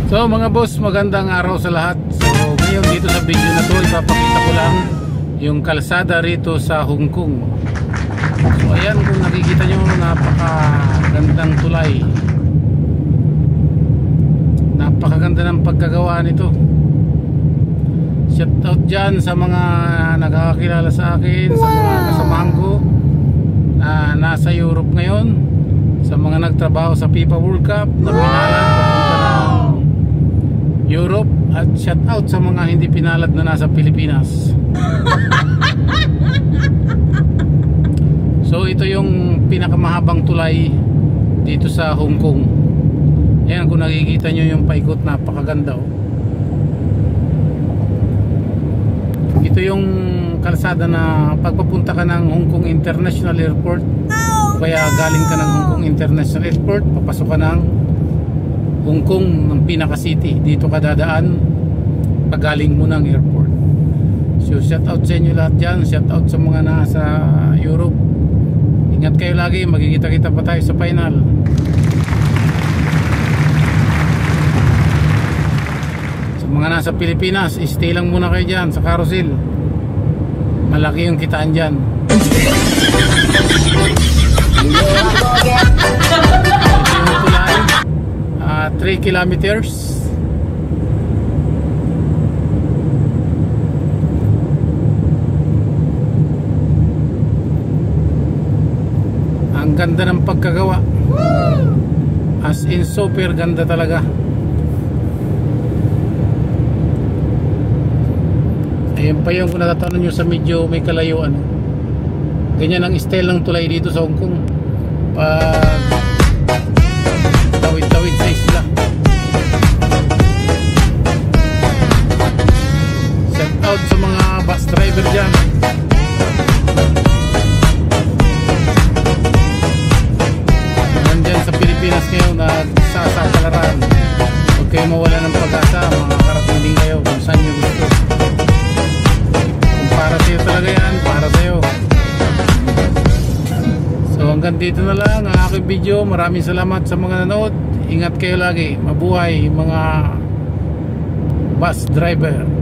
So mga boss, magandang araw sa lahat. So ngayon dito sa video na to, ipapakita ko lang yung kalsada rito sa Hong Kong. So ayan, kung nakikita nyo, napakagandang tulay. Napakaganda ng pagkagawa nito. Shout out dyan sa mga nakakakilala sa akin, sa mga kasamahan ko na nasa Europe ngayon, sa mga nagtrabaho sa FIFA World Cup na pinalad papunta ng Europe, at shout out sa mga hindi pinalad na nasa Pilipinas. So ito yung pinakamahabang tulay dito sa Hong Kong. Ayan, kung nakikita nyo yung paikot, napakaganda oh. Ito yung kalsada na pagpapunta ka ng Hong Kong International Airport, kaya galing ka ng Hong Kong International Airport, papasok ka ng Hong Kong ng pinaka city. Dito ka dadaan pagaling mo ng airport. So shout out sa inyo lahat dyan. Shout out sa mga nasa Europe. Ingat kayo lagi, magkikita-kita pa tayo sa final. Sa mga nasa Pilipinas, stay lang muna kayo dyan sa carousel. Malaki yung kitaan dyan. 3 kilometers. Ang ganda ng pagkagawa. As in, super ganda talaga. Ayun pa yung kung natatanong nyo sa medyo may kalayuan. Ganyan ang style ng tulay dito sa Hong Kong. Pag tawid-tawid sa isla. Shout out sa mga bus driver dyan. Nandyan sa Pilipinas ngayon, nagsasakalaran. Huwag kayo mawala ng pag-asa, makakarating din kayo kung saan nyo gusto. Kung para sa'yo talaga yan, para sa'yo. So hanggang dito na lang ang aking video. Maraming salamat sa mga nanood. Ingat kayo lagi. Mabuhay mga bus driver.